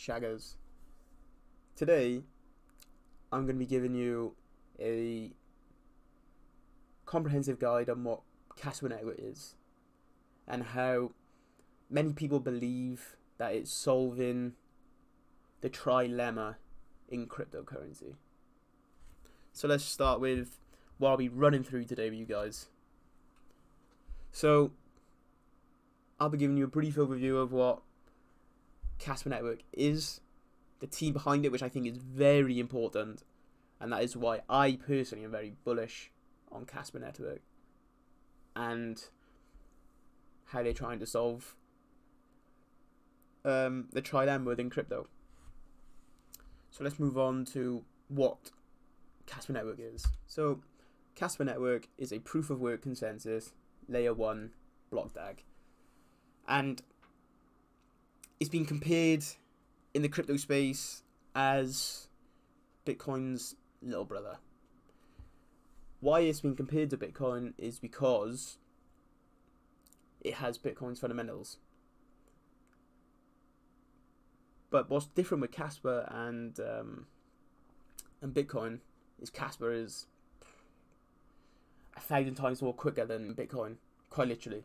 Shaggers. Today, I'm going to be giving you a comprehensive guide on what Kaspa network is and how many people believe that it's solving the trilemma in cryptocurrency. So let's start with what I'll be running through today with you guys. So I'll be giving you a brief overview of what Kaspa network is, the team behind it, which I think is very important, and that is why I personally am very bullish on Kaspa network and how they're trying to solve the trilemma within crypto. So let's move on to what Kaspa network is. So Kaspa network is a proof of work consensus layer 1 block DAG, and it's been compared in the crypto space as Bitcoin's little brother. Why it's been compared to Bitcoin is because it has Bitcoin's fundamentals. But what's different with Kaspa and Bitcoin is Kaspa is 1,000 times more quicker than Bitcoin, quite literally.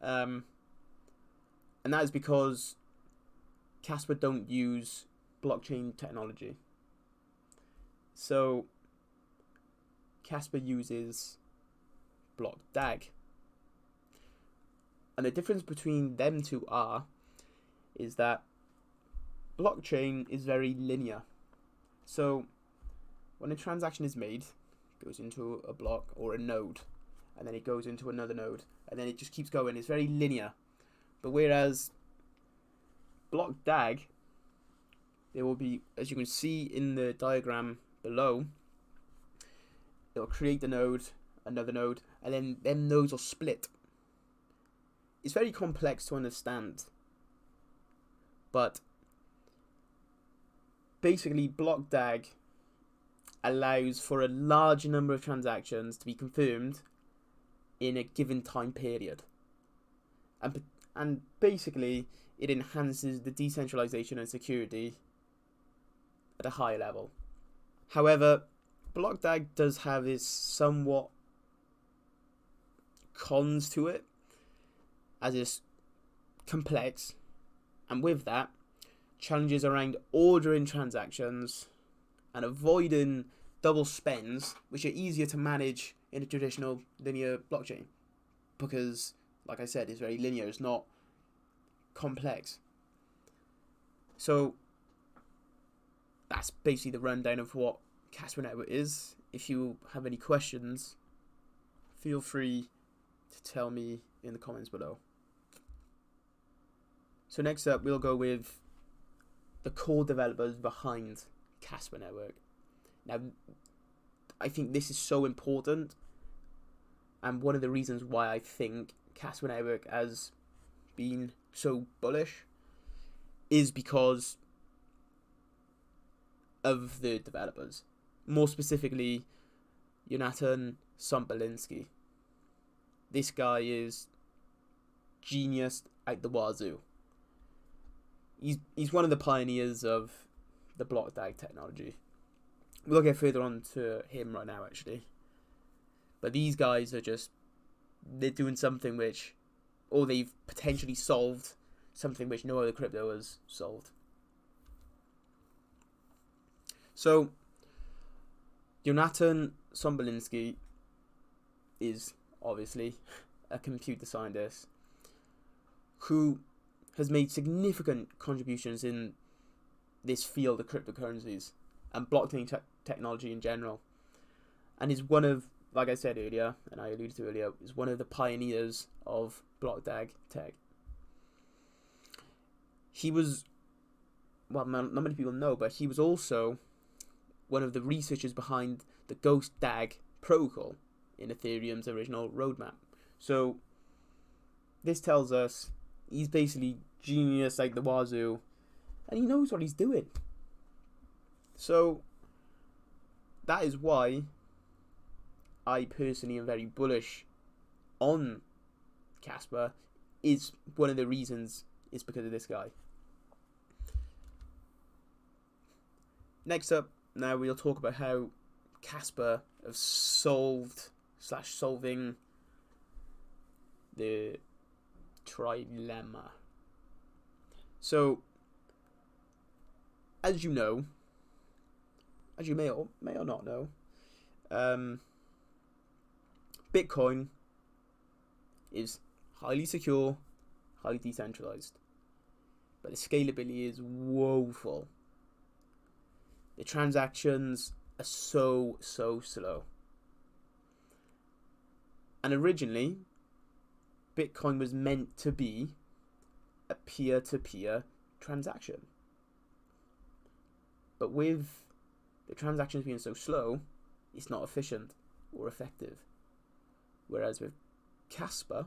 And that is because Kaspa don't use blockchain technology. So Kaspa uses block DAG. And the difference between them two is that blockchain is very linear. So when a transaction is made, it goes into a block or a node, and then it goes into another node, and then it just keeps going. It's very linear. But whereas block DAG, there will be, as you can see in the diagram below, it will create the node, another node, and then them nodes will split. It's very complex to understand, but basically block DAG allows for a large number of transactions to be confirmed in a given time period, and basically it enhances the decentralization and security at a higher level. However, block DAG does have its somewhat cons to it, as it's complex, and with that, challenges around ordering transactions and avoiding double spends, which are easier to manage in a traditional linear blockchain, because, like I said, it's very linear, it's not complex. So that's basically the rundown of what Kaspa network is. If you have any questions, feel free to tell me in the comments below. So next up, we'll go with the core developers behind Kaspa network. Now, I think this is so important, and one of the reasons why I think Kaspa network has been so bullish is because of the developers. More specifically, Jonathan Sombolinski. This guy is genius out the wazoo. He's one of the pioneers of the block DAG technology. We'll get further on to him right now, actually. But these guys are they're doing something which, or they've potentially solved something which no other crypto has solved. So, Jonathan Sombolinski is obviously a computer scientist who has made significant contributions in this field of cryptocurrencies and blockchain technology in general, and is one of, like I said earlier, and I alluded to earlier, is one of the pioneers of block DAG tech. He was, well, not many people know, but he was also one of the researchers behind the Ghost DAG protocol in Ethereum's original roadmap. So this tells us he's basically genius like the wazoo, and he knows what he's doing. So that is why I personally am very bullish on Kaspa. Is one of the reasons is because of this guy. next up, now we'll talk about how Kaspa have solving the trilemma. So, as you know, as you may or not know, Bitcoin is highly secure, highly decentralized, but the scalability is woeful. The transactions are so slow. And originally, Bitcoin was meant to be a peer-to-peer transaction. But with the transactions being so slow, it's not efficient or effective. Whereas with Kaspa,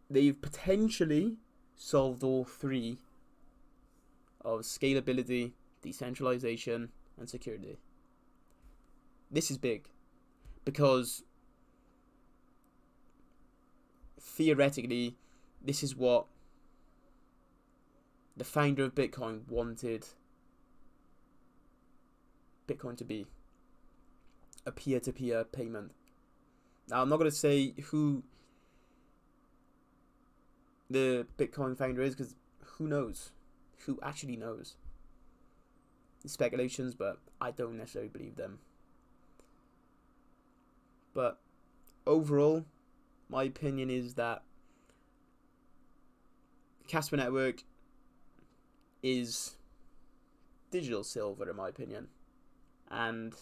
they've potentially solved all three of scalability, decentralization, and security. This is big because theoretically, this is what the founder of Bitcoin wanted Bitcoin to be. A peer-to-peer payment. Now, I'm not going to say who the Bitcoin founder is, because who knows? Who actually knows? It's speculations, but I don't necessarily believe them. But overall, my opinion is that Kaspa Network is digital silver, in my opinion. And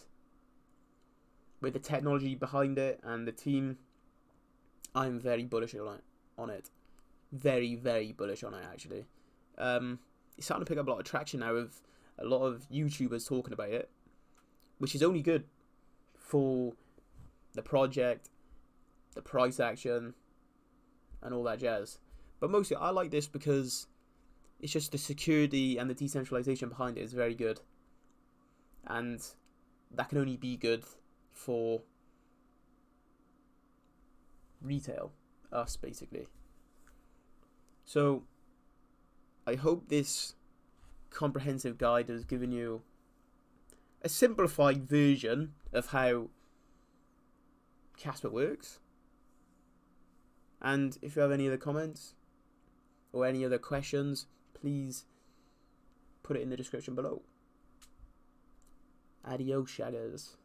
with the technology behind it and the team, I'm very bullish on it. Very, very bullish on it, actually. It's starting to pick up a lot of traction now with a lot of YouTubers talking about it, which is only good for the project, the price action, and all that jazz. But mostly, I like this because it's just the security and the decentralization behind it is very good. And that can only be good for retail, us basically. So I hope this comprehensive guide has given you a simplified version of how Kaspa works. And if you have any other comments or any other questions, please put it in the description below. Adios, shaggers.